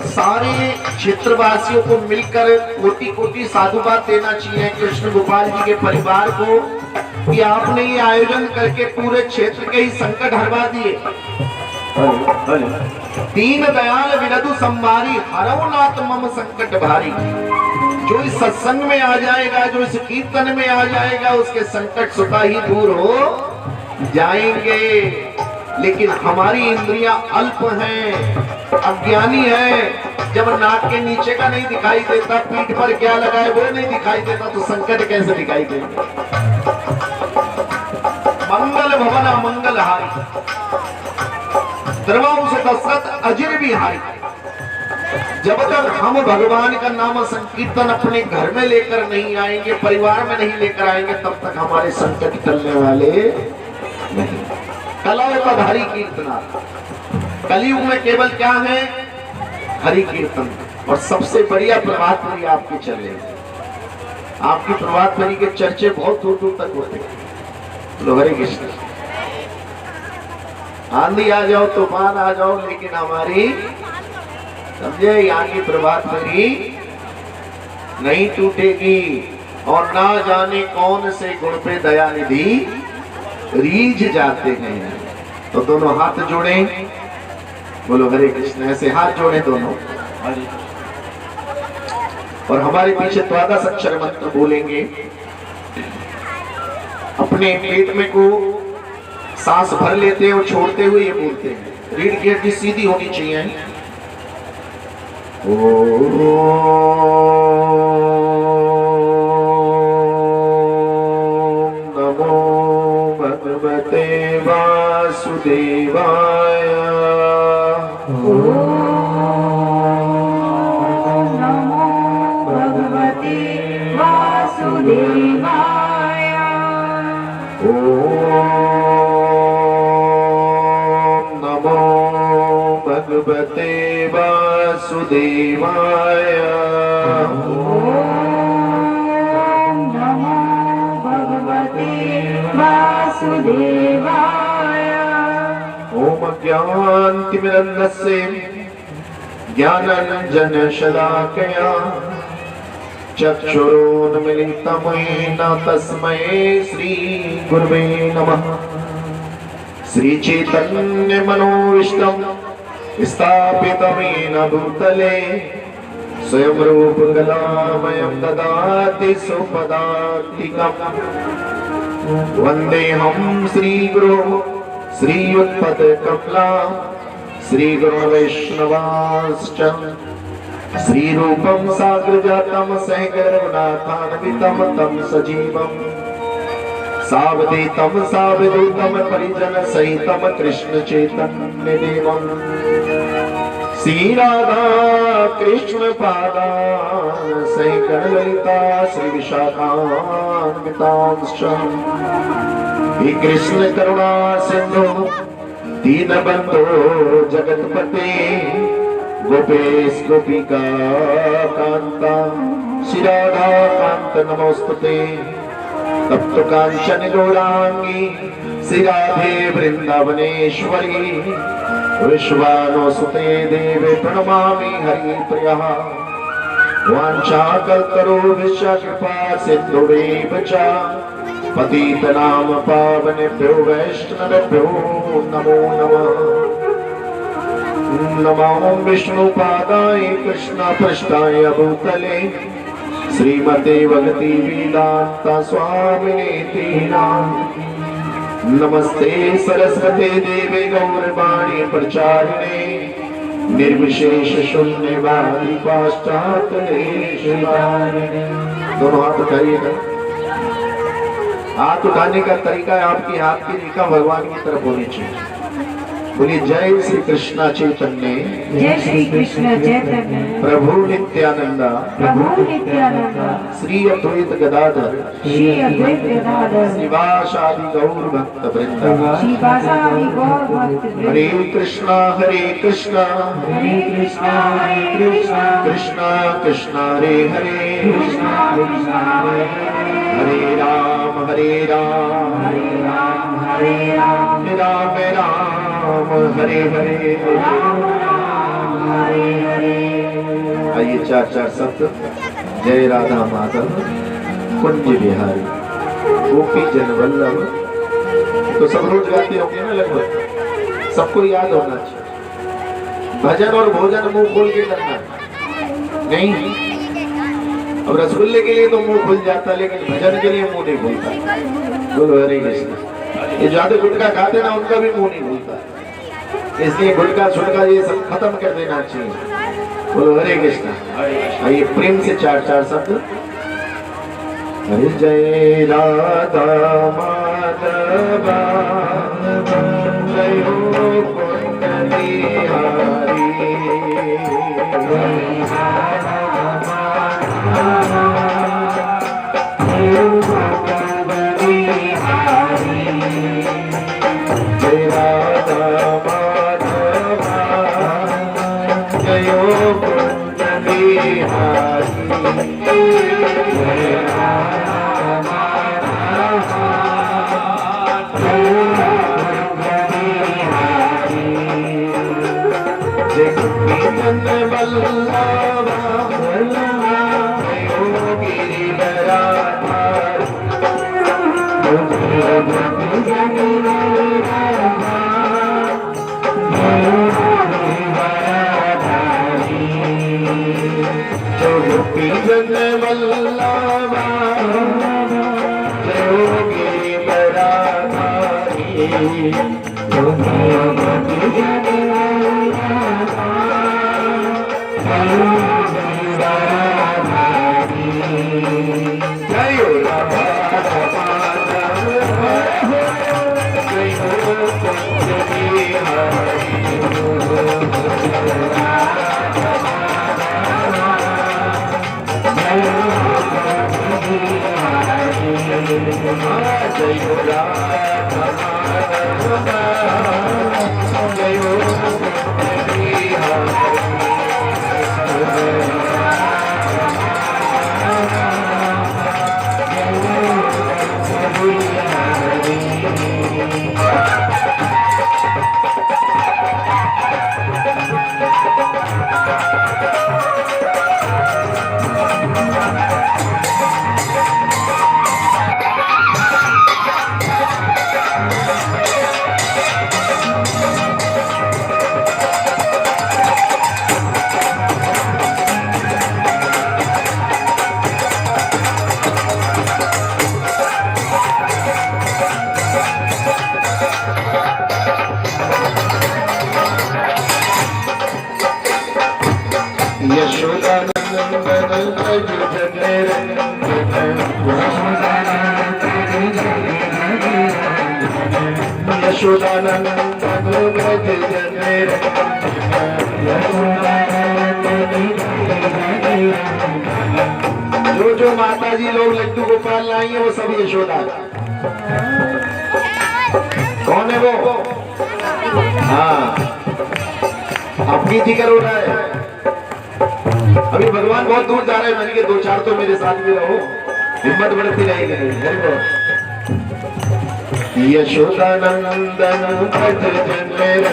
सारे क्षेत्रवासियों को मिलकर कोटि कोटि साधुवाद देना चाहिए कृष्ण गोपाल जी के परिवार को कि आपने ये आयोजन करके पूरे क्षेत्र के ही संकट हरवा दिए। दीन दयाल विरधु संभारी हरऊ नाथ मम संकट भारी। जो इस सत्संग में आ जाएगा, जो इस कीर्तन में आ जाएगा, उसके संकट स्वतः ही दूर हो जाएंगे। लेकिन हमारी इंद्रियां अल्प हैं, अज्ञानी है। जब नाक के नीचे का नहीं दिखाई देता, पीठ पर क्या लगा है वो नहीं दिखाई देता, तो संकट कैसे दिखाई देंगे। मंगल भवन अमंगल हारी, द्रवांश दशरथ अजिर बिहारी। जब तक हम भगवान का नाम संकीर्तन अपने घर में लेकर नहीं आएंगे, परिवार में नहीं लेकर आएंगे, तब तक हमारे संकट टलने वाले नहीं। कलावताधारी कीर्तना, कलयुग में केवल क्या है? हरि कीर्तन। और सबसे बढ़िया प्रभात फेरी आपकी चल रही है। आपकी प्रभात फेरी के चर्चे बहुत दूर दूर तक होते हैं। लो हरे कृष्ण। आंधी आ जाओ, तूफान आ जाओ, लेकिन हमारी समझे यहाँ की प्रभात फेरी नहीं टूटेगी। और ना जाने कौन से गुण पे दया निधि रीझ जाते हैं। तो दोनों हाथ जोड़े, बोलो हरे कृष्ण। ऐसे हाथ जोड़े दोनों, और हमारे पीछे 12 अक्षर मंत्र बोलेंगे। अपने पेट में को सांस भर लेते हैं और छोड़ते हुए ये बोलते हैं। रीढ़ की हड्डी सीधी होनी चाहिए। वासुदेवाय। ओम नमो भगवते वासुदेवाय। ओम नमो भगवते वासुदेवाय। ओम नमो भगवते वासुदेवाय। ओम ज्ञानतिमिरन्धस्य ज्ञानाञ्जन शलाकया चक्षुरुन्मीलितं येन तस्मै श्री गुरवे नमः। श्री चैतन्य मनोविष्टं स्थापितं येन भूतले स्वयं रूप कलामयं ददाति सुपदान्तिकम्। वन्देऽहं श्रीगुरो श्रीयुत्पदकमला श्रीगुरुवैष्णवांश्च। श्रीरूपं साग्रजातं सहगर्भनाथान्वितं तं सजीवं सावधूतं सावधूतं परिजनसहितं कृष्ण चैतन्य देवं। श्री राधा कृष्ण पादान् सहगणललिता श्री विशाखान्वितांश्च। हे कृष्ण करुणा सिंधु दीनबंधो जगतपते गोपेश गोपिका कांता श्री राधा कांत नमोस्तुते। तप्त कांचन गौरांगी श्री राधे वृंदावनेश्वरी विश्वानुसुते देवे प्रणमामि हरिप्रियः। वाञ्छाकल्पतरुभ्यश्च कृपा सिन्धुभ्येव च पतितनाम पावनेभ्यो वैष्णवेभ्यो नमो नमः। नमो विष्णुपादाय कृष्णपृष्ठाय भूतले श्रीमते भगवती वेदांत स्वामिनेति नामिने। नमस्ते सरस्वते देवे गौरवाणी प्रचारिणे निर्विशेष शून्यवादी पाश्चात्य देशधारिणे। दोनों हाथ उठाइएगा। हाथ उठाने का तरीका है आपकी हाथ की रेखा भगवान की तरफ होनी चाहिए। बोलिए जय श्री कृष्ण चैतन्य जय श्री कृष्ण चैतन्य प्रभु नित्यानंद प्रभु नित्यानंद श्री अद्वैत गदाधर श्री अद्वैत गदाधर श्रीवासादि गौर भक्त वृंद श्रीवासादि गौर भक्त वृंद। हरे कृष्णा हरे कृष्णा हरे कृष्णा कृष्णा कृष्णा हरे हरे कृष्णा कृष्णा हरे हरे राम हरे राम हरे राम हरे राम राम राम राम हरे हरे आइए चार चार शब्द। जय राधा माधव कुंज बिहारी गोपी जन वल्लभ। तो सब रोज गाते होंगे ना लगभग, सबको याद होना चाहिए। भजन और भोजन मुंह खोल के करना नहीं। अब रसगुल्ले के लिए तो मुंह खुल जाता, लेकिन भजन के लिए मुंह नहीं खुलता। बोलो हरे कृष्ण। ये ज्यादा गुटखा खाते ना, उनका भी मुंह नहीं खुलता। इसलिए गुटखा छुटका ये सब खत्म कर देना चाहिए। बोलो हरे कृष्ण। आइए प्रेम से चार चार शब्द। हरे जय राधा माधव जय हो कुंज बिहारी। जय राधा माधव जय हो कुंज बिहारी। जय गोपी जन वल्लभ जय हो गिरिधराधार। जय गोपी जन वल्लभ जय हो गिरिधराधारी। जय हो राधा माधव जय हो कुंज बिहारी। जय हो राधा माधव जय हो कुंज बिहारी। यशोदानंदन व्रज जनेर। जो जो माता जी लोग लड्डू गोपाल लाई है वो सब यशोदा। कौन है वो? हाँ, अपनी फिक्र हो रहा है। अभी भगवान बहुत दूर जा रहे हैं, मैंने दो चार तो मेरे साथ भी रहो, हिम्मत बढ़ती रहेगी। यशोदानंदन व्रज जनेर।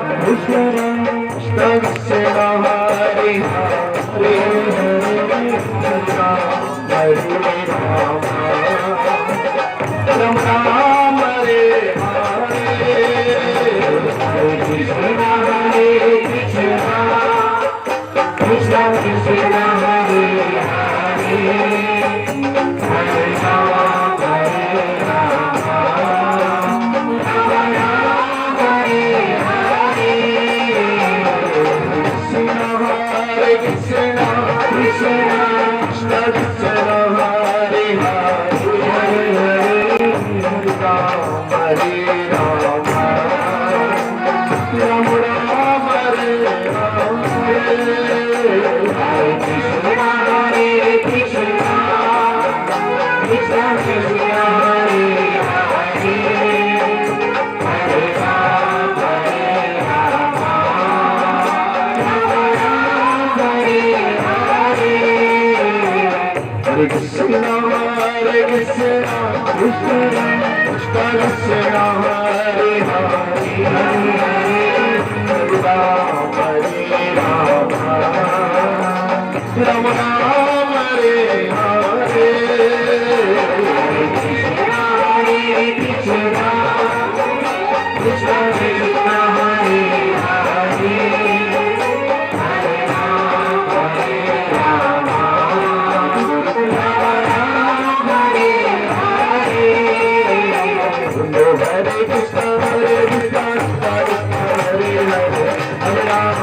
कृष्ण हरे हरे हरे राम राम राम हरे हरे कृष्ण हरे कृष्ण कृष्ण कृष्ण हरे हरे हरे राम हरे हरे कृष्ण कृष्ण कृष्ण हरे हरे हरे राम राम राम हरे हरे कृष्ण कृष्ण कृष्ण हरे हरे हरे राम हरे कृष्ण कृष्ण कृष्ण कृष्ण हरे हरे हरे राम राम राम हरे हरे कृष्ण कृष्ण कृष्ण हरे हरे हरे राम हरे हरे हरे कृष्ण हरे कृष्ण हरे हरे हरे राम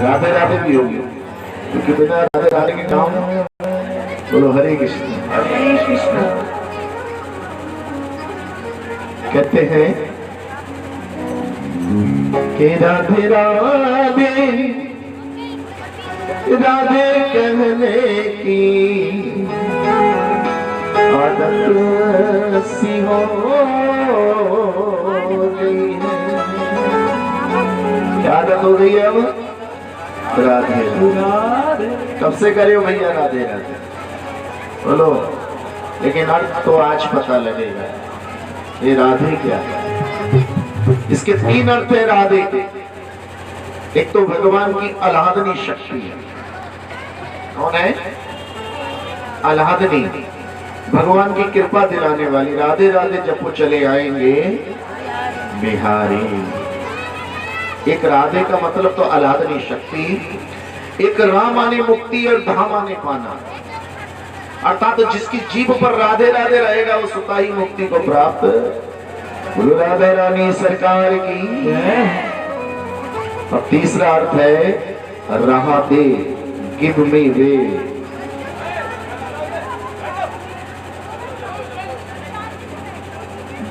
राधे राधे भी होगी क्योंकि बिना राधे राधे के काम बोलो हरे कृष्ण हरे कृष्ण। कहते हैं कि राधे राधे राधे कहने की आदत सी हो गई है। क्या आदत हो गई है अब? राधे कब से करे हो भैया राधे राधे बोलो, लेकिन अर्थ तो आज पता लगेगा ये राधे क्या है। इसके तीन अर्थ है राधे। एक तो भगवान की आह्लादनी शक्ति है। कौन है? आह्लादनी, भगवान की कृपा दिलाने वाली राधे राधे जब वो चले आएंगे बिहारी। एक राधे का मतलब तो अलादनी शक्ति, एक राम आने मुक्ति और धाम आने पाना, अर्थात तो जिसकी जीभ पर राधे राधे रहेगा वो सुताई मुक्ति को प्राप्त। बोलो राधा रानी सरकार की। अब तीसरा अर्थ है Radhe, give me way.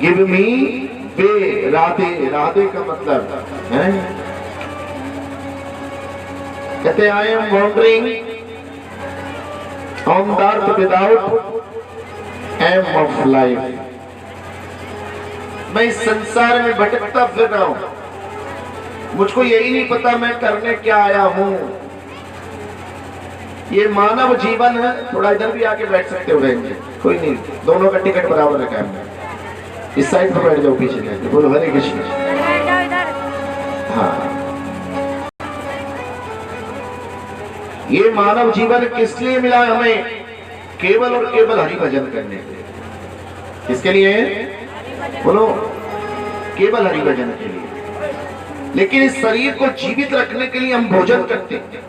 Give me way, Radhe, Radhe का मतलब है कहते I am wandering on the earth without aim of life. मैं इस संसार में भटकता फिर रहा हूं, मुझको यही नहीं पता मैं करने क्या आया हूं। ये मानव जीवन है। थोड़ा इधर भी आके बैठ सकते हो बहन, कोई नहीं, दोनों का टिकट बराबर रखा है। इस साइड पर बैठ जाओ, पीछे जाके बोलो हरे कृष्ण। हाँ, ये मानव जीवन किस लिए मिला हमें? केवल और केवल हरि भजन करने के लिए। किसके लिए? बोलो, केवल हरि भजन के लिए। लेकिन इस शरीर को जीवित रखने के लिए हम भोजन करते हैं।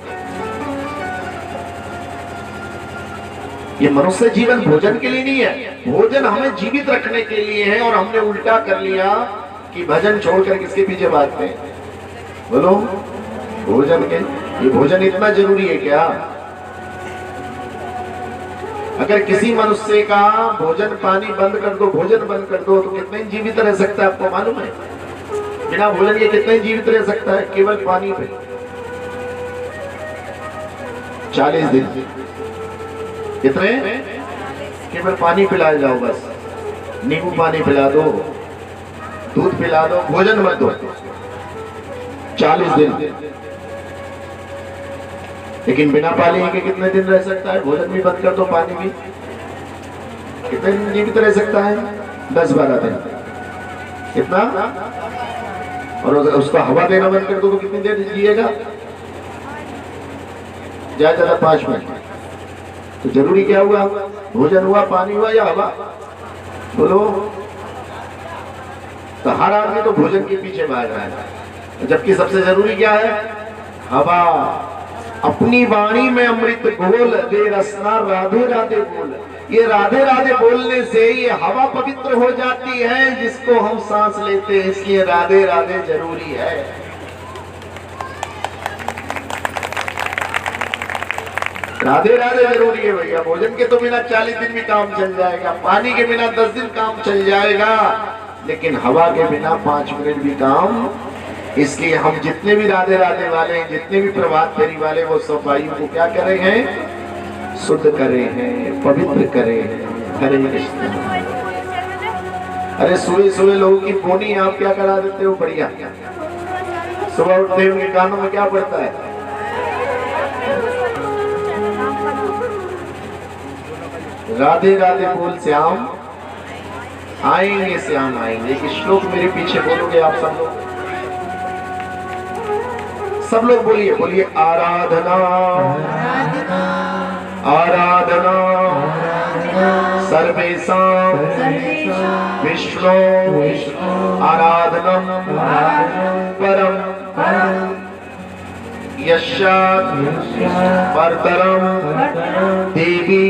ये मनुष्य जीवन भोजन के लिए नहीं है, भोजन हमें जीवित रखने के लिए है। और हमने उल्टा कर लिया कि भजन छोड़कर किसके पीछे भागते हैं? बोलो, भोजन के। ये भोजन इतना जरूरी है क्या? अगर किसी मनुष्य का भोजन पानी बंद कर दो, भोजन बंद कर दो, तो कितने दिन जीवित रह सकता है? आपको मालूम है? बिना भोजन के कितने दिन जीवित रह सकता है? केवल पानी पे 40 दिन। कितने? केवल पानी पिलाए जाओ बस, नींबू पानी पिला दो, दूध पिला दो, भोजन मत दो, 40 दिन। लेकिन बिना पानी के कितने दिन रह सकता है? भोजन भी बंद कर दो, पानी भी। कितने दिन जीवित रह सकता है? 10-12 दिन। कितना? और उसको हवा देना बंद कर दो तो कितनी देर जिएगा? ज्यादा 5 मिनट। तो जरूरी क्या हुआ? भोजन हुआ, पानी हुआ या हवा? बोलो। तो हर आदमी तो भोजन के पीछे भाग रहा है, जबकि सबसे जरूरी क्या है? हवा। अपनी वाणी में अमृत घोल दे रसना राधे राधे बोल। ये राधे राधे बोलने से ये हवा पवित्र हो जाती है जिसको हम सांस लेते हैं। इसलिए राधे राधे जरूरी है। राधे राधे जरूरी है भैया। भोजन के तो बिना 40 दिन भी काम चल जाएगा, पानी के बिना 10 दिन काम चल जाएगा, लेकिन हवा के बिना 5 मिनट भी काम। इसलिए हम जितने भी राधे राधे वाले हैं, जितने भी प्रभात फेरी वाले, वो सब वायु को क्या करे हैं? शुद्ध करे हैं, पवित्र करे हैं। हरे कृष्ण। अरे सुबह सुबह लोगों की बोनी आप क्या करा देते हो? बढ़िया। सुबह उठते उनके कानों में क्या पड़ता है? राधे राधे बोल श्याम आएंगे, श्याम आएंगे। एक श्लोक मेरे पीछे बोलोगे आप सब लोग? सब लोग बोलिए, बोलिए आराधना आराधना सर्वेषां विष्णु आराधनम परम यस्यात् परतरम देवी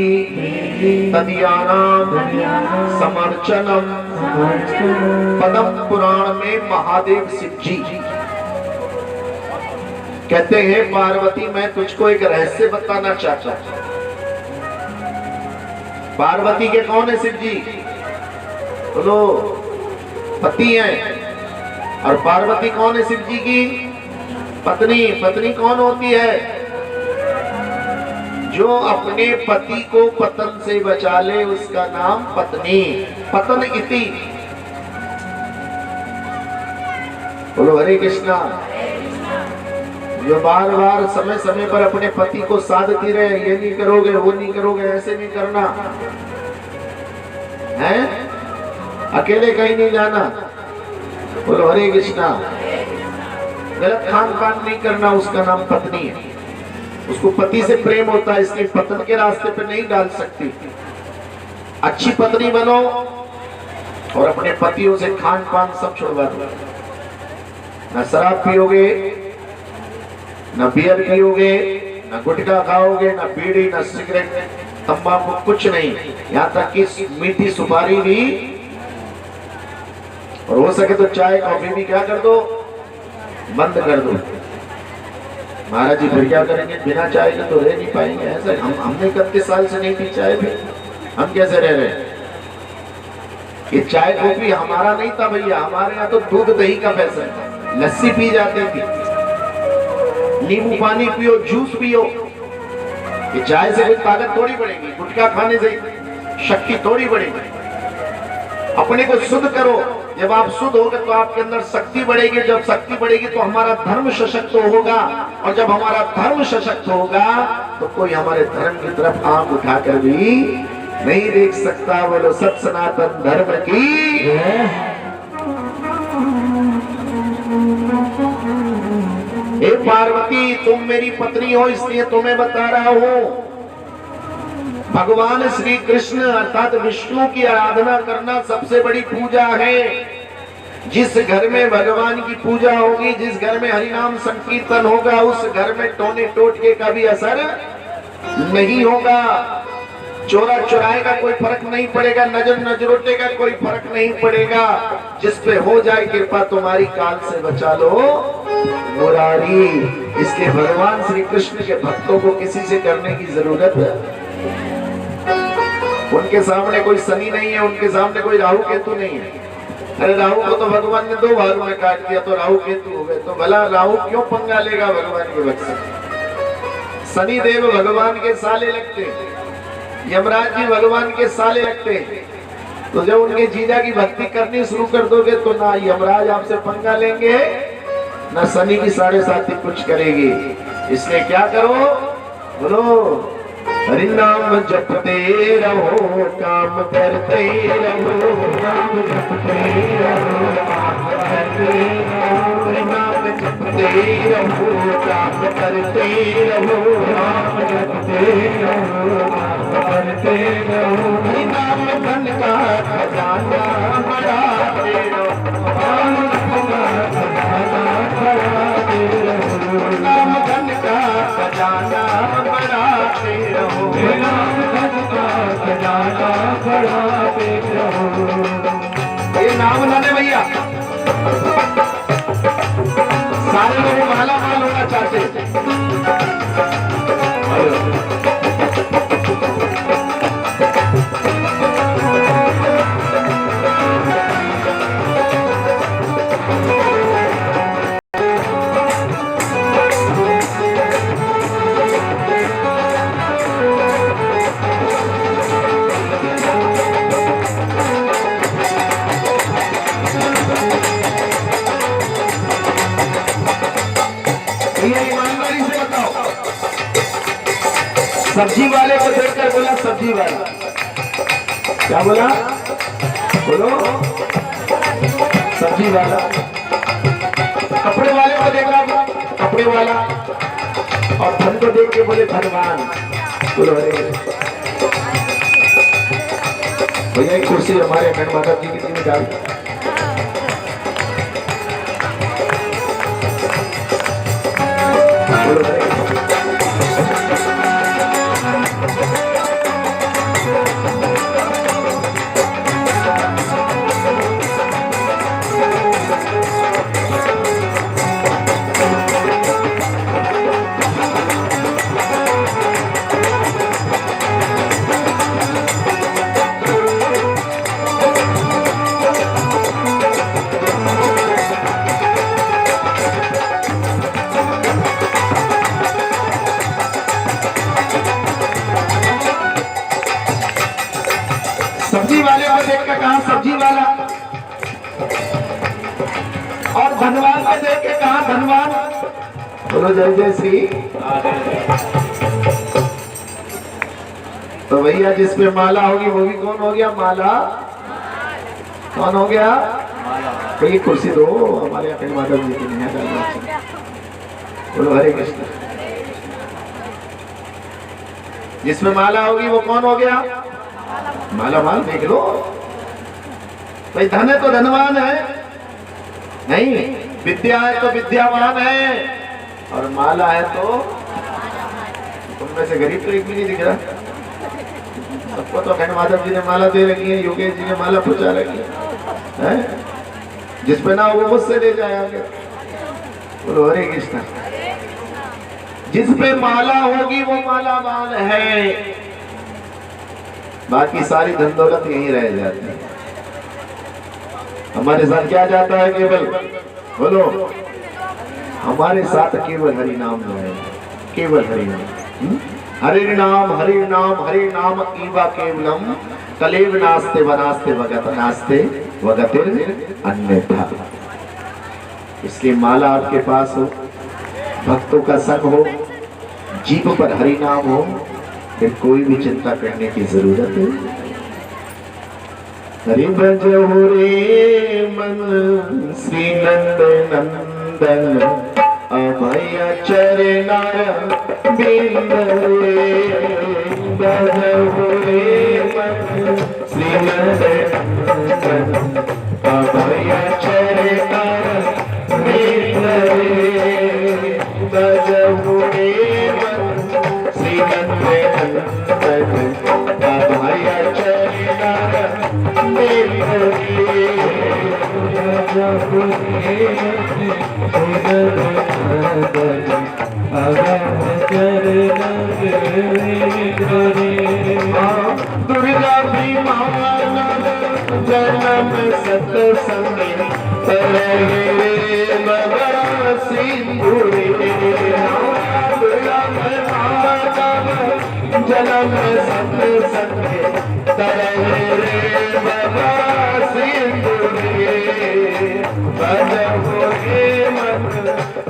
तदीयानां समर्चनम। पद्म पुराण में महादेव शिव जी कहते हैं, पार्वती मैं तुझको एक रहस्य बताना चाहता हूं। पार्वती के कौन है? शिव जी। बोलो, पति हैं। और पार्वती कौन है? शिव जी की पत्नी। पत्नी कौन होती है? जो अपने पति को पतन से बचा ले उसका नाम पत्नी। पतन इति। बोलो हरे कृष्णा। जो बार बार समय समय पर अपने पति को साधती रहे, ये नहीं करोगे, वो नहीं करोगे, ऐसे नहीं करना है, अकेले कहीं नहीं जाना। बोलो हरे कृष्णा। गलत खान पान नहीं करना, उसका नाम पत्नी है। उसको पति से प्रेम होता है, इसलिए पतन के रास्ते पर नहीं डाल सकती। अच्छी पत्नी बनो और अपने पतियों से खान पान सब छुड़वा दो। न शराब पियोगे, न बियर पियोगे, न गुटखा खाओगे, न बीड़ी, न सिगरेट, तंबाकू, कुछ नहीं। यहाँ तक कि मीठी सुपारी भी, और हो सके तो चाय कॉफी भी क्या कर दो, बंद कर दो। महाराज जी फिर क्या करेंगे, बिना चाय के तो रह नहीं पाएंगे। ऐसा हमने कितने साल से नहीं पी चाय, फिर हम कैसे रह रहे हैं? ये चाय कॉफी हमारा नहीं था भैया, हमारे यहाँ तो दूध दही का फैशन था, लस्सी पी जाती थी, नींबू पानी पियो, जूस पियो। ये चाय से कोई ताकत थोड़ी बढ़ेगी, गुटखा खाने से शक्ति थोड़ी बढ़ेगी। अपने को शुद्ध करो, जब आप शुद्ध होगे तो आपके अंदर शक्ति बढ़ेगी, जब शक्ति बढ़ेगी तो हमारा धर्म सशक्त होगा, और जब हमारा धर्म सशक्त होगा तो कोई हमारे धर्म की तरफ आंख उठाकर भी नहीं देख सकता। बोलो सत सनातन धर्म की। हे पार्वती, तुम मेरी पत्नी हो इसलिए तुम्हें बता रहा हूं, भगवान श्री कृष्ण अर्थात विष्णु की आराधना करना सबसे बड़ी पूजा है। जिस घर में भगवान की पूजा होगी, जिस घर में हरिनाम संकीर्तन होगा, उस घर में टोने टोटके का भी असर नहीं होगा। चोरा चुराए का कोई फर्क नहीं पड़ेगा, नजर नजरोटे का कोई फर्क नहीं पड़ेगा। जिस पे हो जाए कृपा तुम्हारी, काल से बचा लो मुरारी। इसलिए भगवान श्री कृष्ण के भक्तों को किसी से करने की जरूरत है। उनके सामने कोई शनि नहीं है, उनके सामने कोई राहु केतु नहीं है। अरे राहु को तो भगवान ने 2 भाग में काट दिया, तो राहु केतु हो गए, तो भला राहु क्यों पंगा लेगा भगवान के भक्त से? शनि देव भगवान के साले लगते हैं, यमराज जी भगवान के साले लगते हैं। तो जब उनके जीजा की भक्ति करनी शुरू कर दोगे तो ना यमराज आपसे पंगा लेंगे, ना शनि की 7.5 कुछ करेगी। इसलिए क्या करो, बोलो हरि नाम जपते रहो, काम करते रहो, नाम जपते रहो, काम करते रहो, हरि नाम जपते रहो, काम करते रहो, नाम जपते रहो, काम करते रहो, हरि नाम धन का खजाना बढ़ाते रहो, नाम धन का खजाना बढ़ाते रहो, नाम धन का खजाना बढ़ाते रहो, नाम धन का खजाना बढ़ाते रहो। ये नाम ना ले भैया, सारे लोग माला माल होना चाहते हैं। सब्जी वाले को देखकर बोला, सब्जी वाला क्या बोला, बोलो सब्जी वाला। कपड़े वाले को देखा, कपड़े वाला, और धन को देख के बोले धनवान। बोलो अरे भैया एक कुर्सी हमारे अखंड माता जी की में डाल। बोलो अरे सब्जी वाले को देख के कहा सब्जी वाला, और धनवान को देख के कहा धनवान। बोलो जय जय श्री। तो भैया जिसपे माला होगी वो भी कौन हो गया, माला कौन हो गया। तो ये कुर्सी दो हमारे अखंड माता जी की नहीं। बोलो हरे कृष्ण। जिसमें माला होगी वो कौन हो गया, माला माल देख लो भाई, धन है तो धनवान है, नहीं विद्या है तो विद्यावान है, और माला है तो उनमें से गरीब तो एक भी नहीं दिख रहा। सबको तो अखंड माधव जी ने माला दे रखी है, योगेश जी ने माला पहुंचा रखी है, जिस पे ना वो मुझसे ले जाए आगे। बोलो हरे कृष्ण। जिस पे माला होगी वो मालावान है, बाकी सारी धन दौलत यहीं रह जाती है। हमारे साथ क्या जाता है? केवल बोलो, हमारे साथ केवल हरि नाम है, केवल हरि नाम। हरि नाम हरि नाम हरि नाम ईवा केवलम कलेव नास्ते वनास्ते वगत नास्ते वगतिर् अन्यथा। इसलिए माला आपके पास हो, भक्तों का संग हो, जीभ पर हरि नाम हो, फिर कोई भी चिंता करने की जरूरत है। हरि भजो रे मन श्री नंद नंदन अभय चरणा बिंद रे। भजो रे मन श्री नंद नंदन अभय चरणा बिंद रे। भजो रे मन श्री नंद नंदन अभय चरणा बिंद रे। दुर्गा भी मानव जन्म सत्संग रे बाबा सिंदूरी। दुर्गा मानव जन्म सत्संग रे बाबा सिंदूरी। भजो हे मन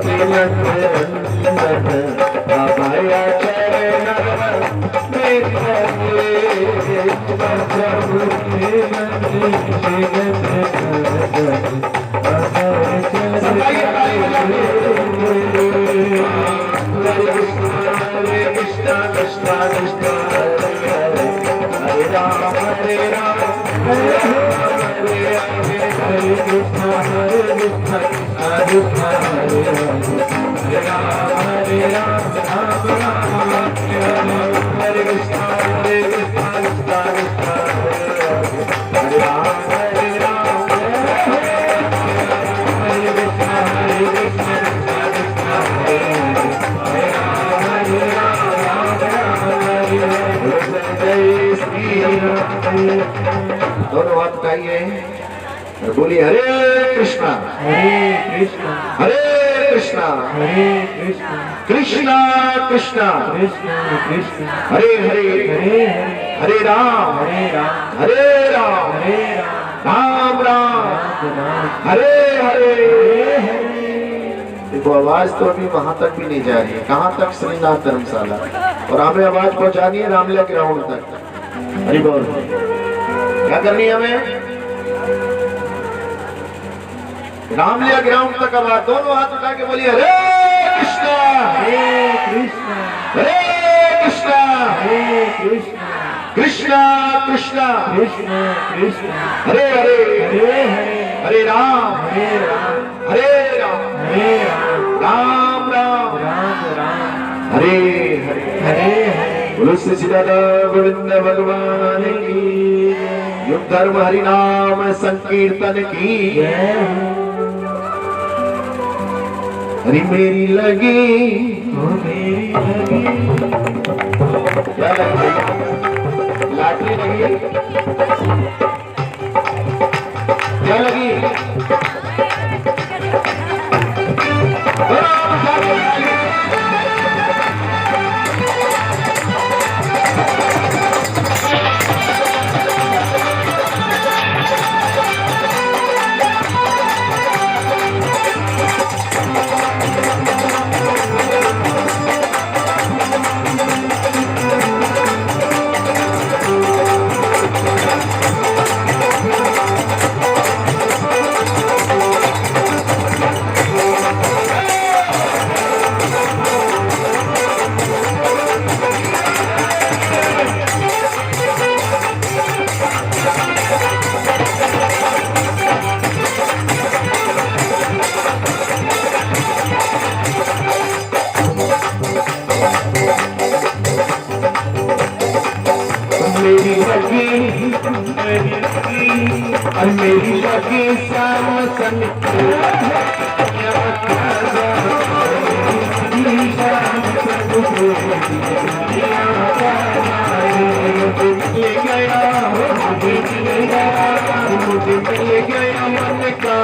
श्रीमंत अभय चरण बिंद रे। भजो हे मन हरे कृष्ण कृष्ण कृष्ण हरे राम हरे राम हरे हरे हरे कृष्ण कृष्ण कृष्ण हरे हरे राम हरे राम राम राम हरे कृष्ण कृष्ण कृष्ण हरे राम हरे राम हरे कृष्ण हरे राम हरे राम राम राम जय श्री राम। दोनों हाथ उठाइए और बोलिए हरे कृष्णा हरे कृष्णा कृष्णा कृष्णा हरे हरे हरे राम राम राम हरे हरे। देखो आवाज तो अभी वहां तक भी नहीं जा रही है, कहां तक? श्रीनाथ धर्मशाला, और हमें आवाज पहुंचानी है रामलीला ग्राउंड तक। हरि बोल। क्या करनी है हमें? रामलीला ग्राउंड तक आवाज। दोनों हाथ उठा के बोलिए हरे कृष्णा हरे कृष्णा कृष्णा कृष्णा हरे हरे हरे राम राम राम हरे हरे। बोलो श्री सीतादा गोविंद भगवान की। युग धर्म हरि नाम संकीर्तन की। हरि मेरी लगी क्या लगी? लाटरी लगी है क्या लगी? और मेरी लगी शाम संग मिल गया मुझे मिल गया मन का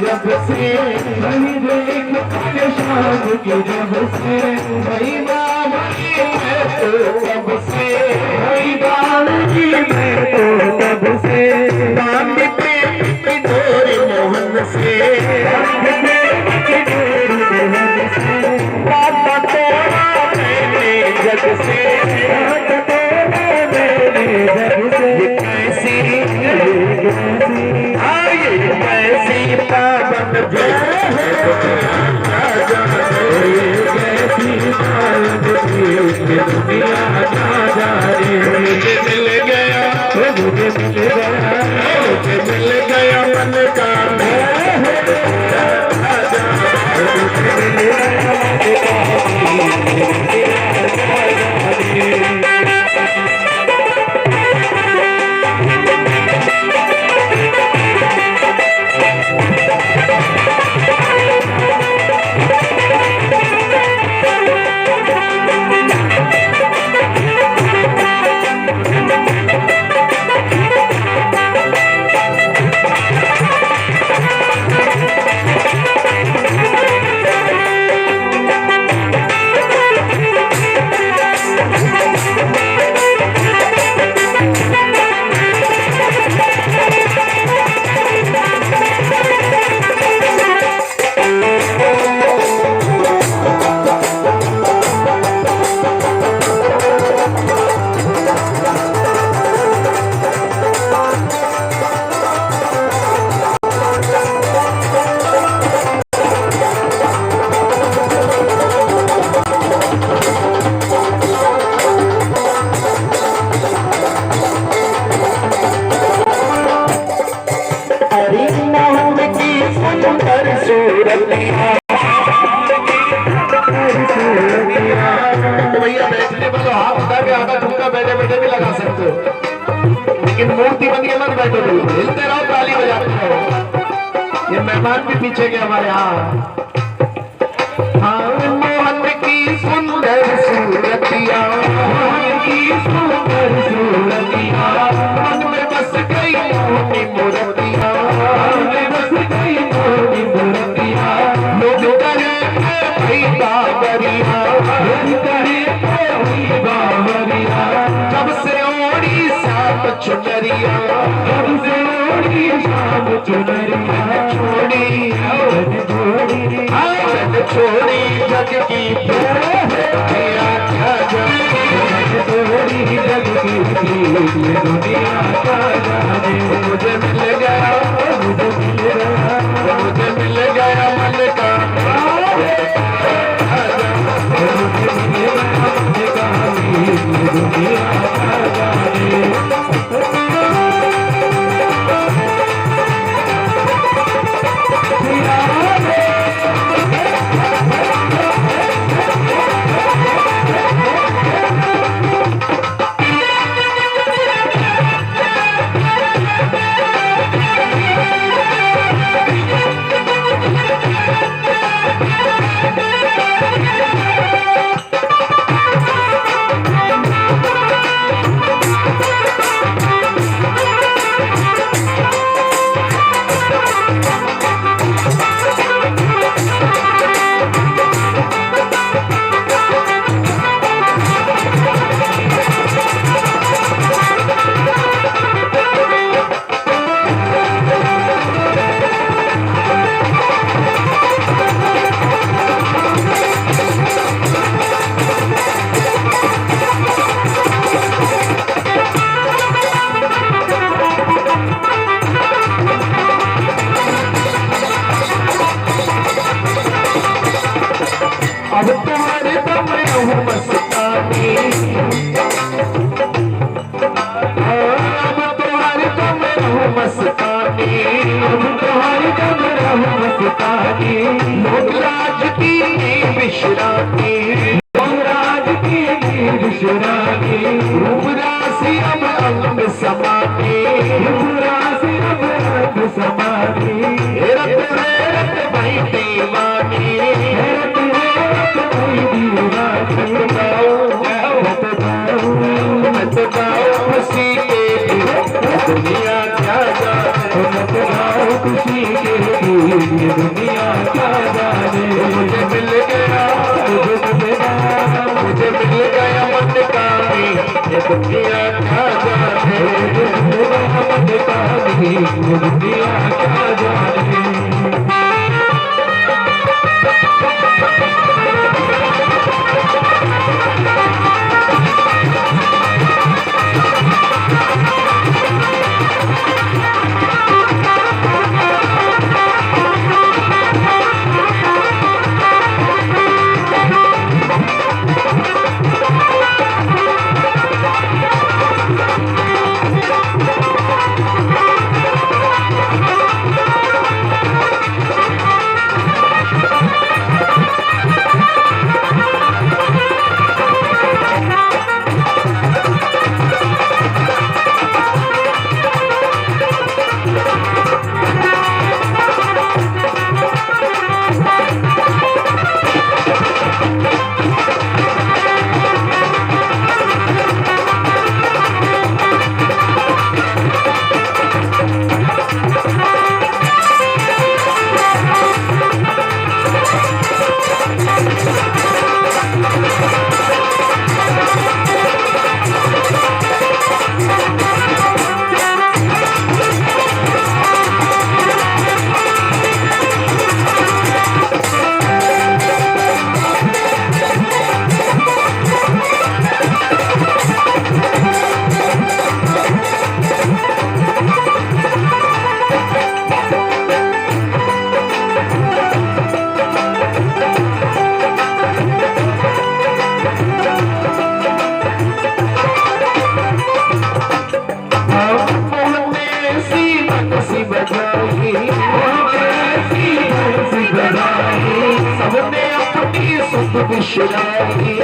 जब से वही देख शाम की जब से वही बावली मैं तो तब से वही बावली मैं तो तब से बांध प्रेम की डोरी मोहन से बात तोड़ा मैंने जग से पावन दुनिया मिल गया मिल गया मन का भैया बैठने वालों हाथ उठा के आधा ठुमका बैठे बैठे भी लगा सकते हो, लेकिन मूर्ति बन के मत बैठो, हिलते रहो, ताली बजाते रहो। ये मेहमान भी पीछे के हमारे यहाँ। हाँ मोहन की कोई बावरिया, कहे कोई बावरिया, जब से ओढ़ी श्याम चुनरिया, जब से ओढ़ी श्याम चुनरिया, छोड़ी छोड़ी जग की दुनिया क्या जाने, छोड़ी जग की दुनिया क्या जाने, मुझे मिल गया, मुझे मिल गया मन का, मुझे मिल गया मन का दुनिया क्या जाने। अब तुम्हारे दम रहूं मस्तानी, अब तुम्हारे दम रहूं मस्तानी, अब तुम्हारे दम रहूं मस्तानी, लोग राज की विश्रामी, लोग राज की विश्रामी, रूप राशि अब अंग समानी, रूप राशि अब अंग समानी, रत भाई दीवानी, खुशी के दुनिया क्या जाने, खुशी के दुनिया क्या जाने, मुझे मिल गया, मुझे मिल गया मन का ये दुनिया क्या जाने, मुझे मिल गया मन का ये दुनिया क्या जाने। सबने अपनी सुध बिशराई,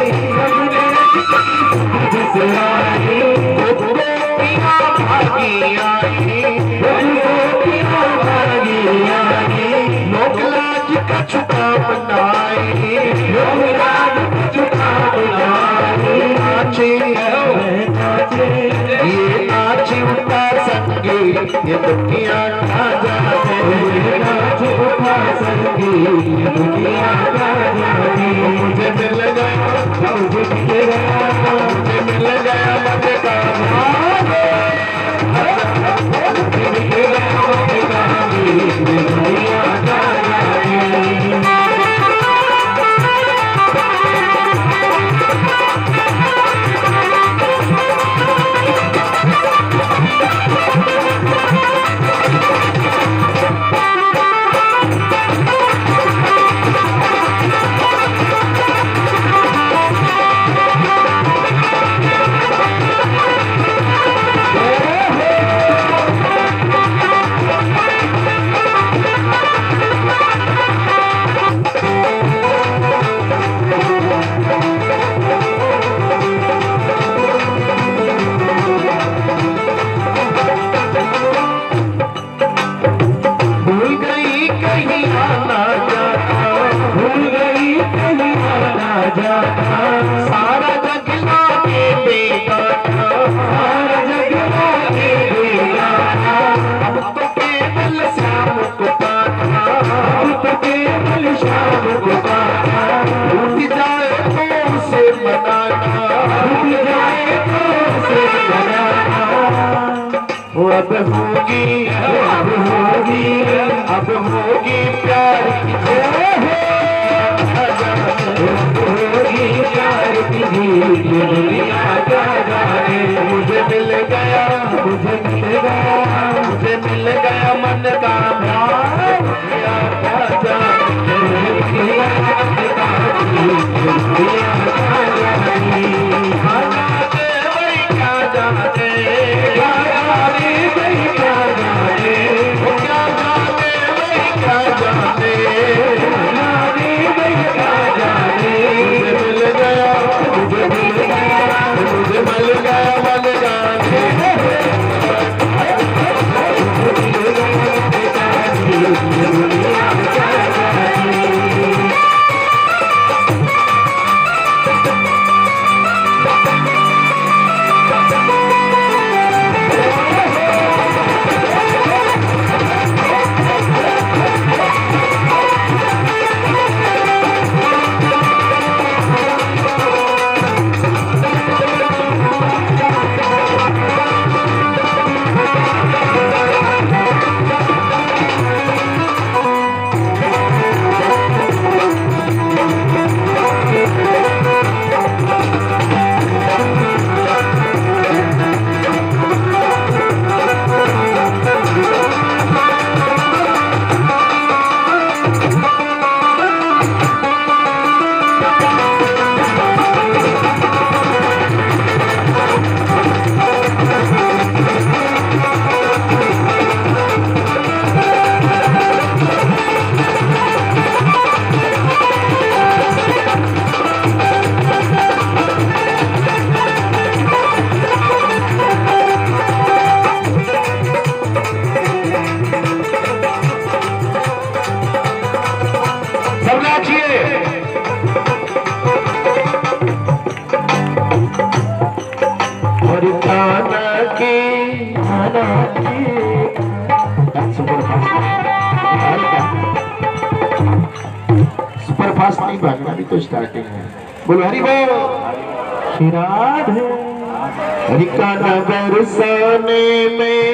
भागी आई, लोग लाज का छुपा बनाए, नाचे ये नाच उठा संगे ये दुनिया क्या जाने, नाच उठा संगे ये दुनिया क्या जाने। जाना, सारा जग लागे बेगाना, सारा जग लागे बेगाना, अब तो केवल श्याम को पाना, अब तो केवल श्याम को पाना, टूट जाए तो उसे मनाना, टूट जाए तो उसे मनाना, वो अब होगी अब होगी, अब होगी प्यार की होगी प्यार की जीत, दुनिया क्या जाने, मुझे मिल गया, मुझे मिल गया, मुझे मिल गया मन का प्यार, दुनिया क्या जाने, दुनिया क्या जाने, क्या जाने वही क्या जाने, क्या जाने वही क्या जाने, वो क्या जाने वही क्या जाने, जाने वही क्या जाने, मुझे मिल गया, मुझे मिल गया, मुझे मिल गया मन जाने, दुनिया क्या जाने। सब नाचिए। और खाना की सुपर फास्ट नहीं भागना, भी तो स्टार्टिंग है। बोलो हरि बोल। राधे हरि का नगर सोने में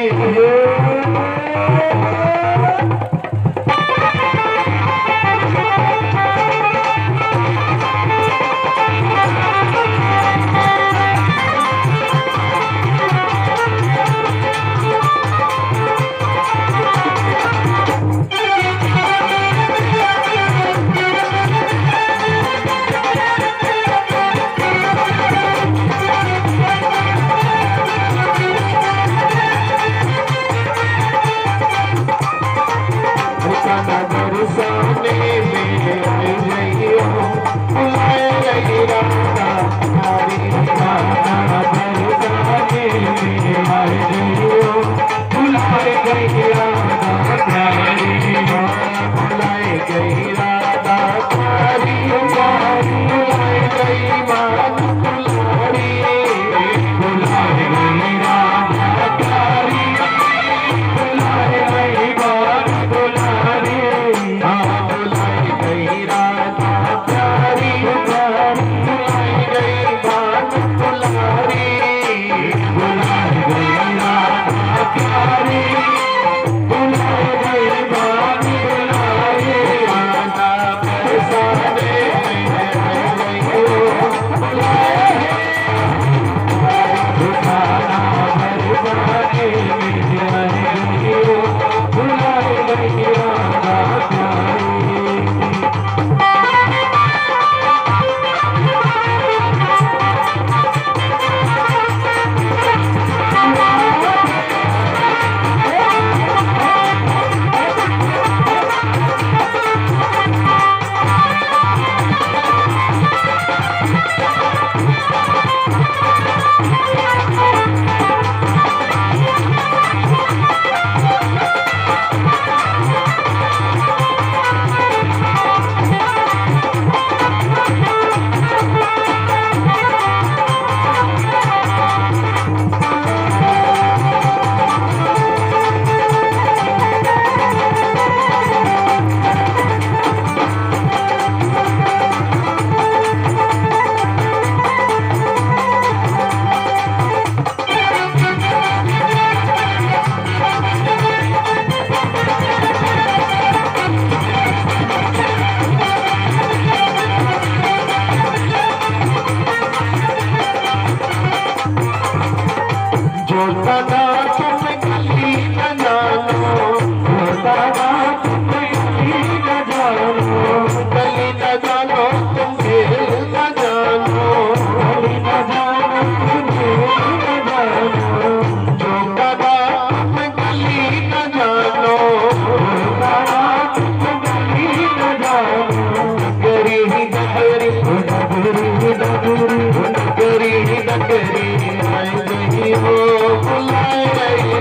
नगरी नगरी आई गई हो बुलाए रही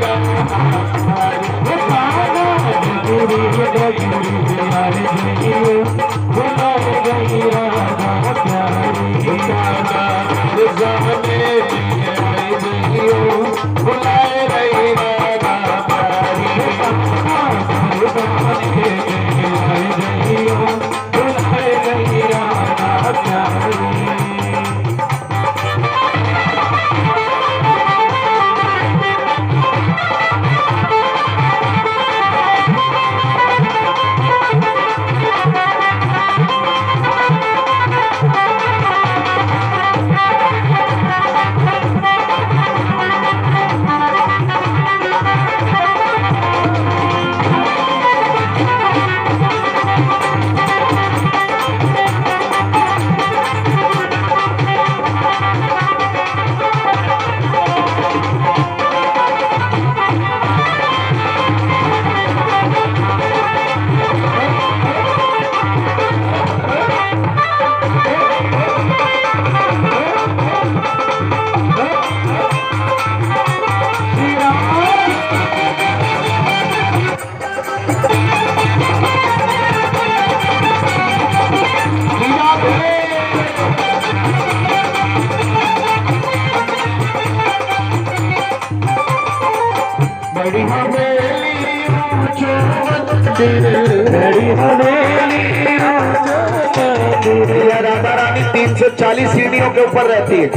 बड़ी हवेली ऊंचो मंदिर, बड़ी हवेली ऊंचो मंदिर। यह राधा रानी 340 सीढ़ियों के ऊपर रहती है।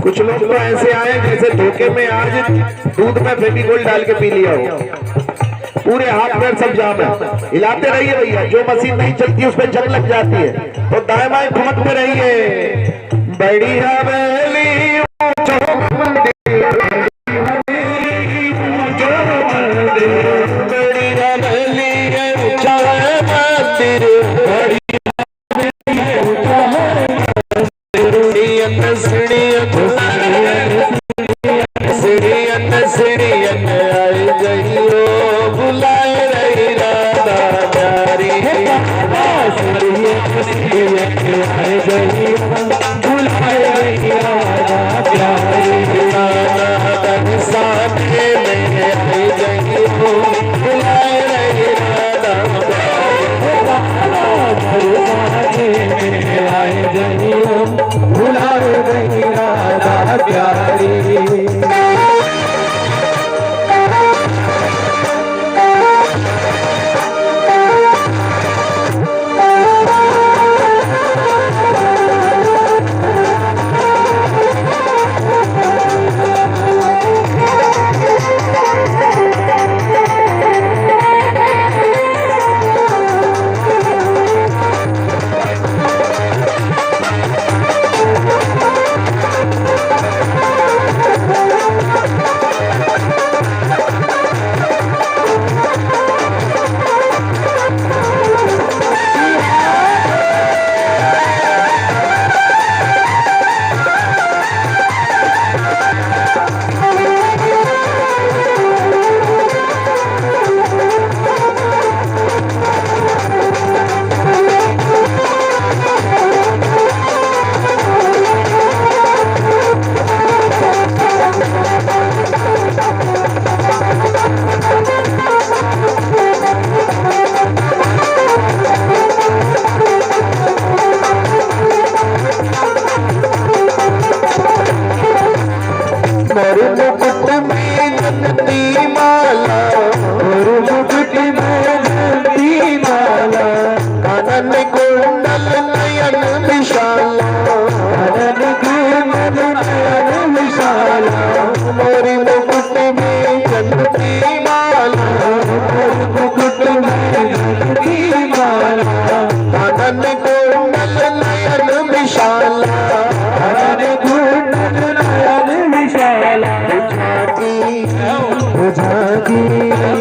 कुछ लोग तो ऐसे आए जैसे धोखे में आज दूध में फेविकोल डाल के पी लिया हो, पूरे हाथ पैर सब जाम है। हिलाते रहिए भैया, जो मशीन नहीं चलती उस पर जंग लग जाती है, तो दाएं बाएं ठुमकते रहिए। बड़ी हवेली ऊंचो मंदिर,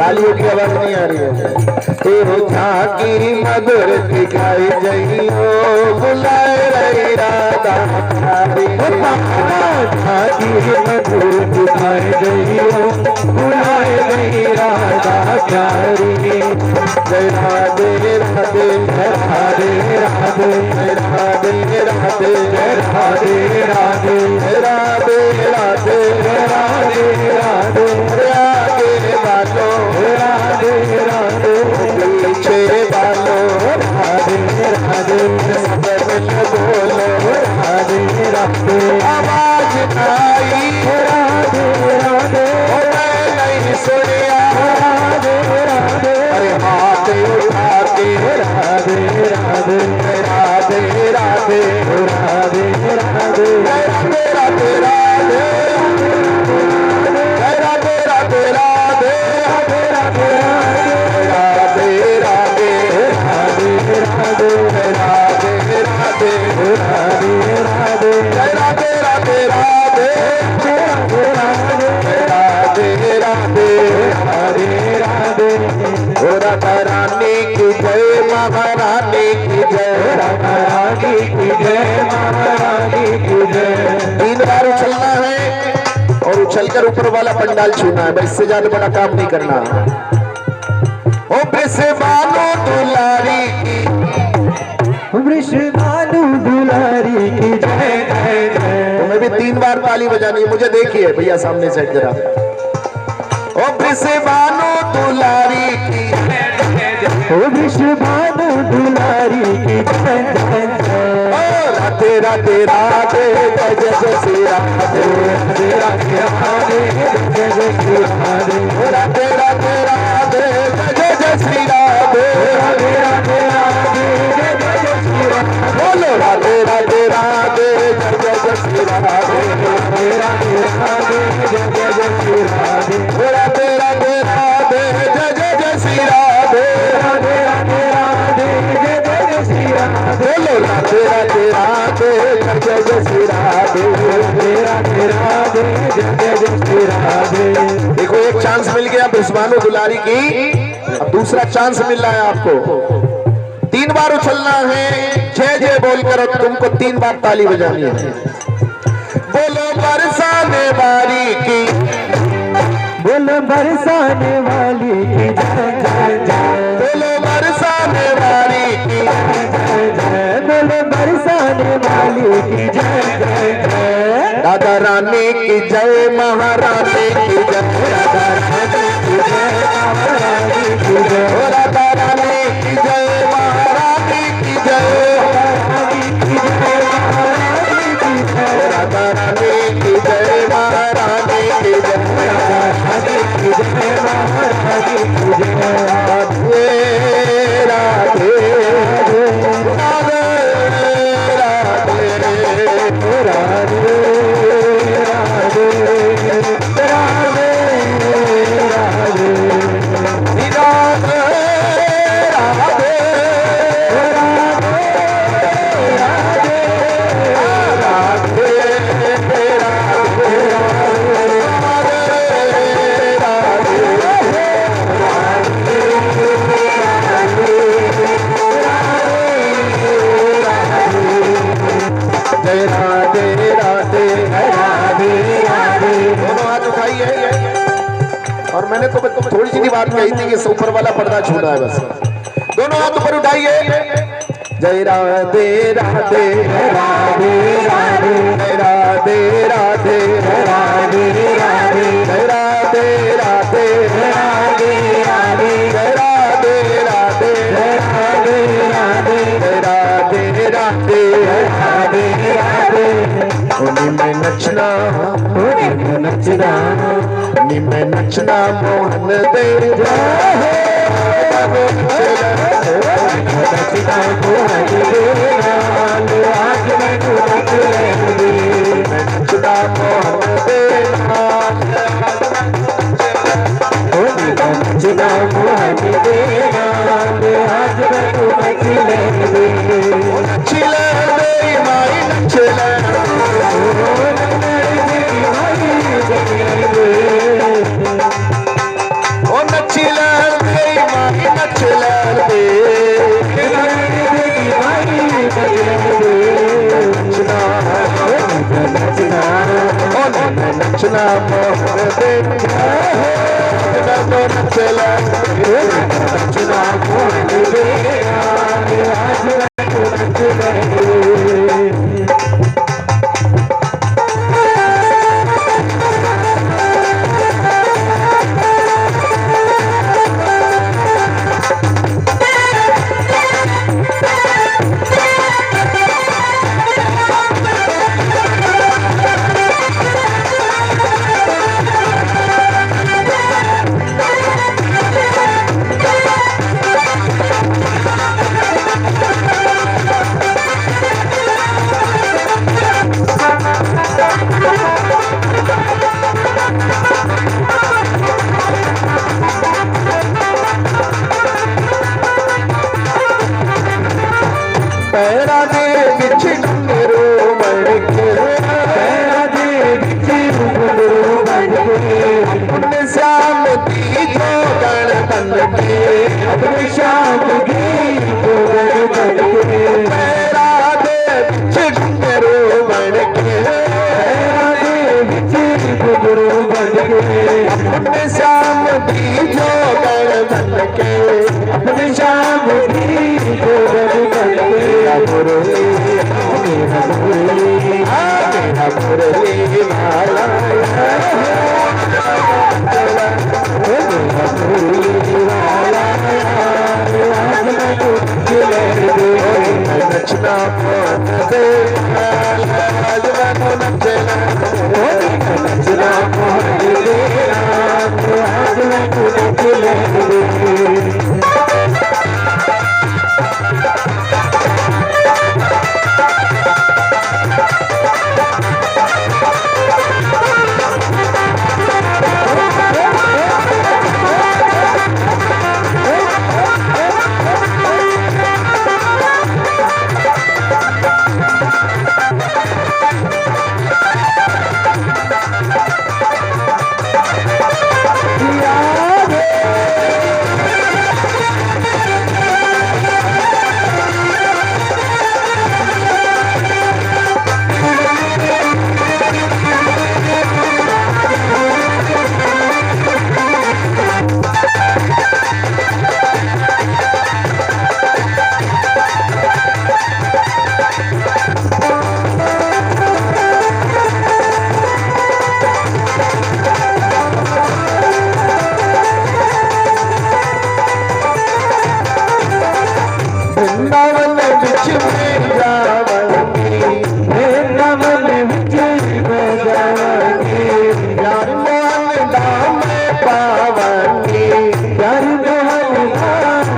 तालियों की आवाज नहीं आ रही है। तेरे झांकी मधुर दिखाई जइयो बुलाए रही रात राधा प्यारी जागी मधुर बुलाए गई हो बुलाए गई राधा प्यारी जय राधे राधे जय राधे राधे जय राधे राधे जय राधे राधे जय राधे राधे जय राधे राधे राधे बालो राधे राधे पीछे बालो राधे राधे सब बोलो राधे राधे आवाज आई राधे राधे नहीं सुनिया राधे राधे अरे हाथ उठा के राधे राधे राधे राधे राधे राधे राधे राधे राधे राधे राधे राधे रानी की जय महारानी की जय रानी की जय महारानी की जय 3 बार उछलना है और उछलकर ऊपर वाला पंडाल छूना है, बस इससे ज्यादा बड़ा काम नहीं करना। ओ वृषभानु दुलारी की वृषभानु दुलारी की जय जय जय। तुम्हें भी 3 बार ताली बजानी है, मुझे देखिए भैया सामने से जरा। ओ वृषभानु दुलारी की ओ वृषभानु दुलारी की जय जय जय। ओ राधे राधे राधे जय जय श्री राधे राधे राधे राधे जय जय श्री राधे राधे राधे राधे जय जय श्री राधे राधे राधे राधे जय जय श्री राधे बोलो राधे राधे राधे जय जय श्री राधे राधे राधे राधे जय जय श्री राधे राधे राधे राधे जय जय श्री राधे राधे राधे राधे जय जय श्री राधे बोलो राधे राधे राधे जय जय श्री राधे राधे राधे राधे जय जय श्री राधे। देखो एक चांस मिल गया वृषभानु दुलारी की, अब दूसरा चांस मिल रहा है आपको। 3 बार उछलना है जय जय बोलकर और तुमको 3 बार ताली बजानी है। बोलो बरसाने वाली की बोलो बरसाने वाली की जय जय जय। बोलो बरसाने वाली की जय जय बोलो बरसाने वाली की जय जय जय। राधा रानी की जय महारानी की जय राधा रानी की जय महारानी की जय राधा रानी की जय महारानी की जय राधा रानी की जय महारानी की जय राधे राधे और मैंने तो थोड़ी सी बात कही थी कि ऊपर वाला पर्दा छूना है बस। दोनों हाथ ऊपर उठाइए। जय राधे राधे राधे राधे राधे राधे राधे राधे जय राधे राधे राधे राधे जय राधे राधे राधे राधे जय राधे राधे राधे राधे। होली में नचना होली में नचना में नचना मोहन दे नचना मोहन दे आज मैं नचना मोहन दे नचना मोहन दे आज मैं नचले माई नचले ओ नचले माई नचले नचना मोहन दे नचना तो नचला नचना मोहन दे आज तो नचला पैरा दे बिच डूंगरो मड़के पैरा दे बिच डूंगरो मड़के अपने श्याम की जो गण बन के अपने श्याम की जो गण बन के पैरा दे बिच डूंगरो मड़के पैरा दे बिच डूंगरो मड़के अपने श्याम की जो गण बन के अपने श्याम की जो गण बन के मुरली मेरा मुरली मेरा मुरली वाला मेरा मुरली वाला नचना मोहन दे आज मैं नचना नचना मोहन दे आज मैं नचना वृंदावन बिच में जावंगी वृंदावन बिच में जावंगी यार मोहन धाम पावंगी यार मोहन धाम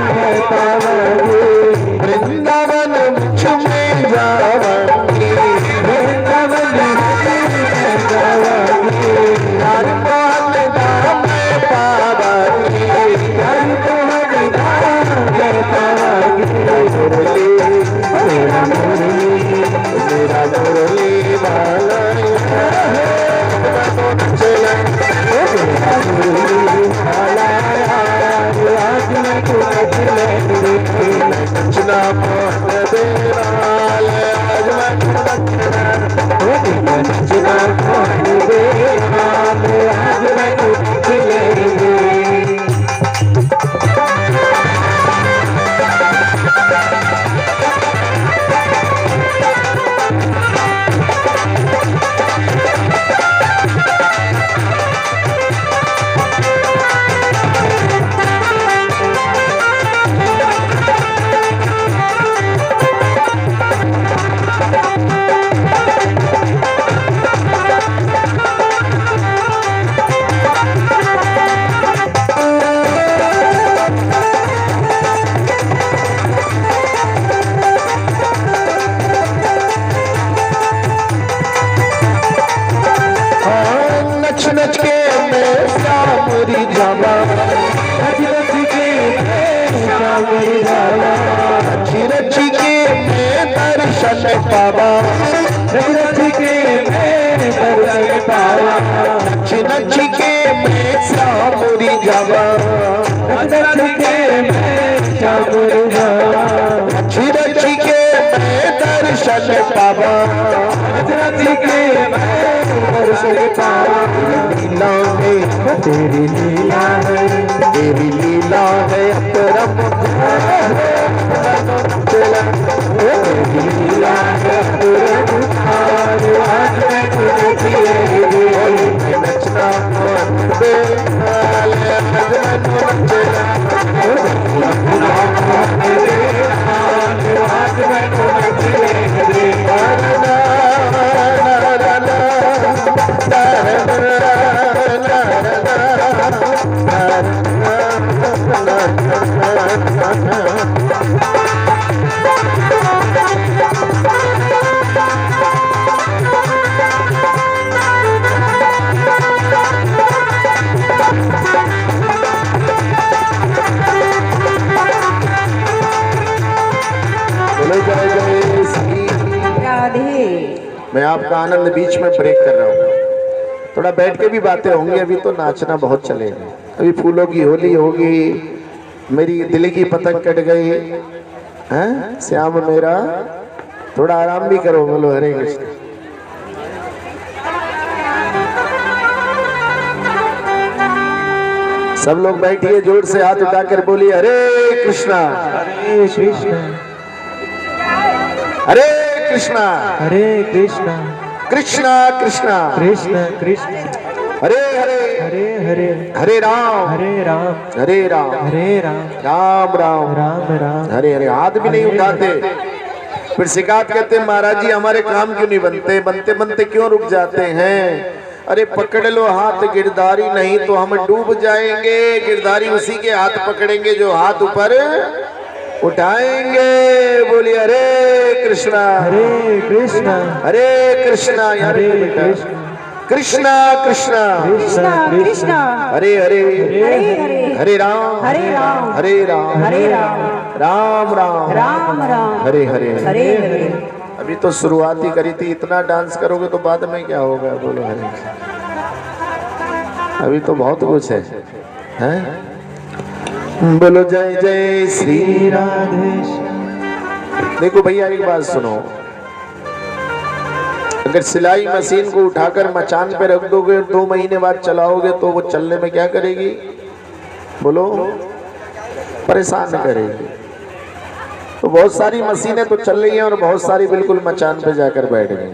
पावंगी वृंदावन बिच में जावंगी वृंदावन बिच में जावंगी यार मोहन धाम पावंगी यार मोहन धाम पावंगी मुरली मेरा मुरली वाला चला मेरा मुरली वाला आज मैं तो नचना मोहन दे आज मैं नचना मोहन दे आज मैं तो नच के मैं श्यामरी जावा नच के श्यामरी जावा नच के मैं दर्शन पावा नच के मैं दर्शन पावा नच के मैं श्यामरी जावा नच के मैं श्यामरी जावा नच के मैं दर्शन पावा रच के मैं सकता लीला में तेरी लीला है, तेरी लीला है अपरम तेरी लीला है अपरम आज मैं तुझे नचना मैं आपका आनंद बीच में ब्रेक कर रहा हूँ, थोड़ा बैठ के भी बातें होंगी। अभी तो नाचना बहुत चलेगा, अभी फूलों की होली होगी, मेरी दिल की पतंग कट गई हैं श्याम मेरा, थोड़ा आराम भी करो। बोलो हरे कृष्ण। सब लोग बैठिए, जोर से हाथ उठाकर बोलिए हरे कृष्णा हरे कृष्णा हरे कृष्णा हरे कृष्णा कृष्णा कृष्णा कृष्ण कृष्ण हरे हरे हरे हरे हरे राम हरे राम हरे राम हरे राम राम राम राम राम हरे हरे। हाथ भी नहीं उठाते, फिर शिकायत कहते हैं महाराज जी हमारे काम क्यों नहीं बनते, बनते बनते क्यों रुक जाते हैं। अरे पकड़ लो हाथ गिरधारी, नहीं तो हम डूब जाएंगे। गिरधारी उसी के हाथ पकड़ेंगे जो हाथ ऊपर उठाएंगे। बोलिए हरे कृष्णा हरे कृष्णा हरे कृष्णा हरे कृष्णा कृष्णा कृष्णा कृष्णा कृष्णा हरे हरे हरे हरे हरे राम हरे राम हरे राम हरे राम राम राम राम राम हरे हरे हरे हरे। अभी तो शुरुआत ही करी थी, इतना डांस करोगे तो बाद में क्या होगा। बोलो हरे, अभी तो बहुत कुछ है, हैं? बोलो जय जय श्री राधे। देखो भैया एक बात सुनो, अगर सिलाई मशीन को उठाकर मचान पे रख दोगे 2 महीने बाद चलाओगे तो वो चलने में क्या करेगी। बोलो परेशान करेगी। तो बहुत सारी मशीनें तो चल रही हैं और बहुत सारी बिल्कुल मचान पे जाकर बैठ गई।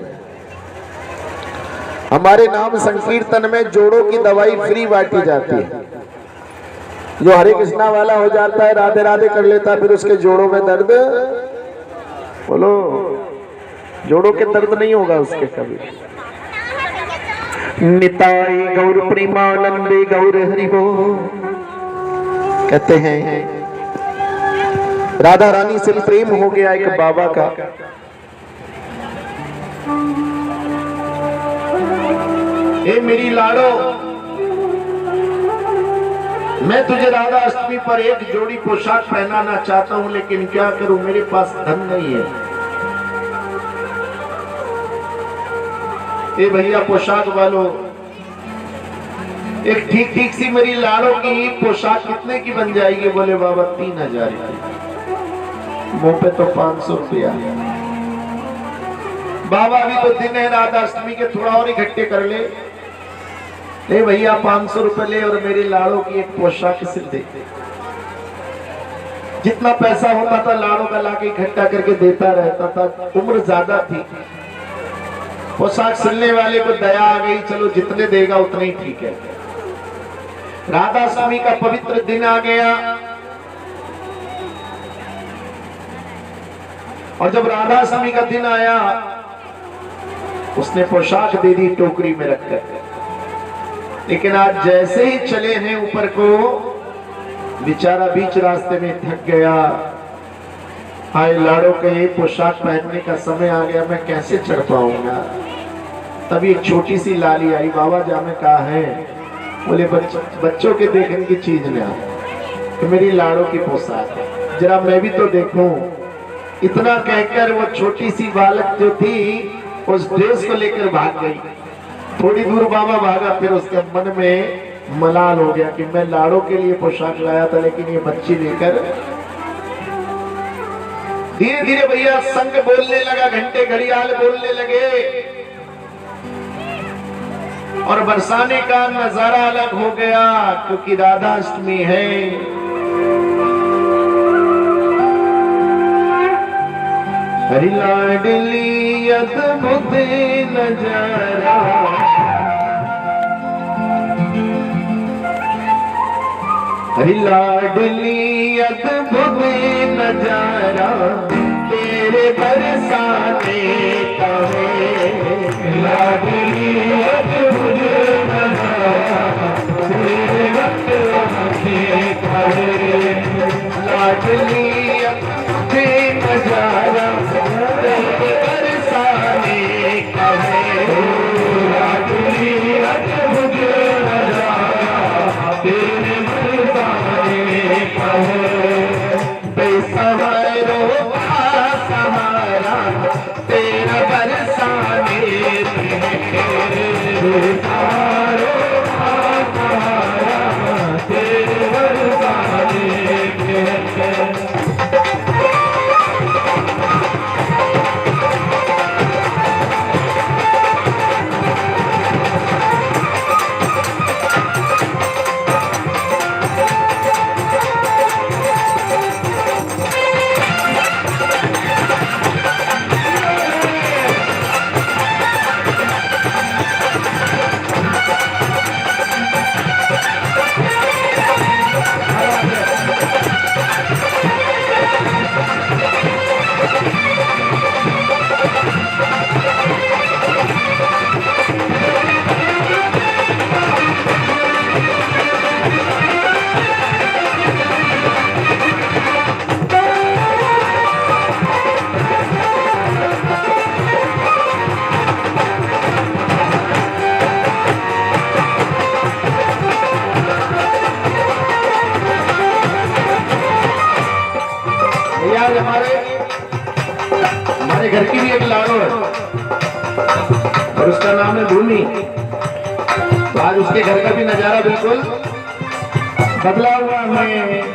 हमारे नाम संकीर्तन में जोड़ों की दवाई फ्री बांटी जाती है। जो हरे कृष्णा वाला हो जाता है, राधे राधे कर लेता है, फिर उसके जोड़ों में दर्द, बोलो जोड़ों के दर्द नहीं होगा उसके कभी। निताई गौर प्रेमानंदे गौर हरि वो कहते हैं राधा रानी से प्रेम हो गया एक बाबा का। ए मेरी लाड़ो, मैं तुझे राधा अष्टमी पर एक जोड़ी पोशाक पहनाना चाहता हूं, लेकिन क्या करूं, मेरे पास धन नहीं है। ए भैया पोशाक वालों, एक ठीक ठीक सी मेरी लाड़ो की पोशाक कितने की बन जाएगी। बोले बाबा 3000 की। मुंह पे तो 500 रुपया। बाबा अभी तो दिन है राधा अष्टमी के, थोड़ा और इकट्ठे कर ले। ले भैया 500 रुपए ले और मेरी लाड़ो की एक पोशाक सिल दे। जितना पैसा होता था लाड़ो का लाके इकट्ठा करके देता रहता था। उम्र ज्यादा थी, पोशाक सिलने वाले को दया आ गई, चलो जितने देगा उतने ही ठीक है। राधा स्वामी का पवित्र दिन आ गया और जब राधा स्वामी का दिन आया उसने पोशाक दे दी टोकरी में रखकर। लेकिन आज जैसे ही चले हैं ऊपर को, बेचारा बीच रास्ते में थक गया। आए लाड़ो के ये पोशाक पहनने का समय आ गया, मैं कैसे चढ़ पाऊंगा। तभी एक छोटी सी लाली आई। बाबा जामे कहा है। बोले बच्चों के देखने की चीज ना कि मेरी लाड़ो की पोशाक है, जरा मैं भी तो देखूं। इतना कहकर वो छोटी सी बालक जो थी उस ड्रेस को लेकर भाग गई। थोड़ी दूर बाबा भागा, फिर उसके मन में मलाल हो गया कि मैं लाड़ो के लिए पोशाक लाया था, लेकिन ये बच्ची लेकर। धीरे धीरे भैया संग बोलने लगा, घंटे घड़ियाल बोलने लगे। और बरसाने का नजारा अलग हो गया क्योंकि राधाष्टमी है। हरी लाडली अद्भुत नजारा, हरी लाडली अद्भुत नजारा तेरे बरसाने का है। लाडली अद्भुत नजारा तेरे बरसाने का है। लाडली अद्भुत नजारा तेरे बरसाने का है। लाडली अद्भुत नजारा तेरे बरसाने का है। बेसहारो सहारा तेरा बरसाने बेसहारो सहारा तेरे बरसाने हमारे घर की भी एक लाडो है और उसका नाम है भूमि। तो आज उसके घर का भी नजारा बिल्कुल बदला हुआ है।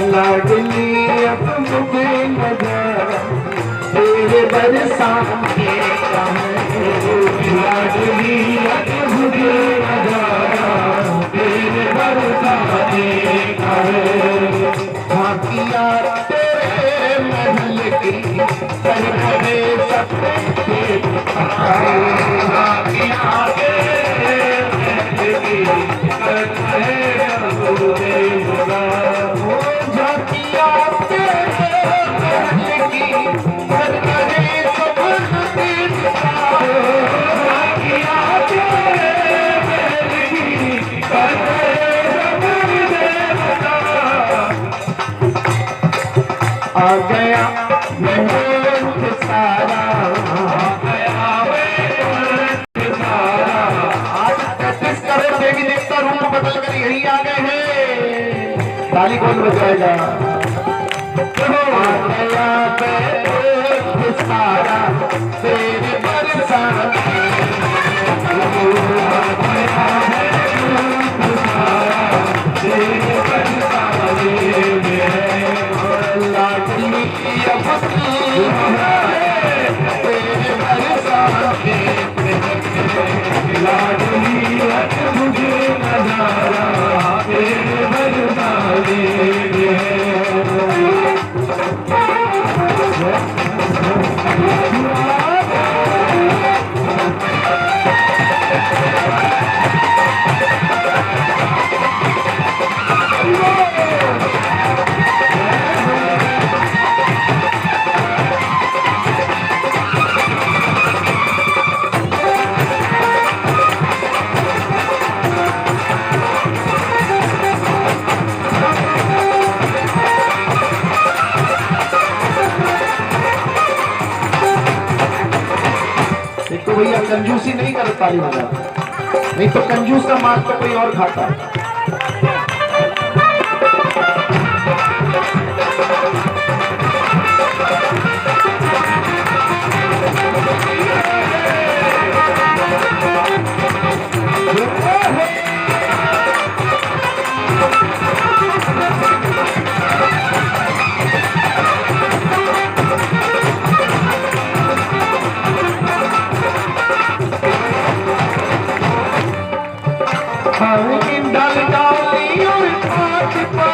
लाडली अद्भुत नजारा तेरे बरसाने का है। लाडली अद्भुत नजारा तेरे बरसाने का है। झांकियां तेरे महल की करके सबके झांकियां तेरे महल की करके आ गया सारा, आ गया सारा। आज 33 करोड़ देवी देवता रूप बदल कर यही आ गए हैं। ताली कौन बजाएगा? आ गया सारा तेरे बरसाने भैया कंजूसी नहीं करे ताली बजा, नहीं तो कंजूस का मार तो कोई और खाता है।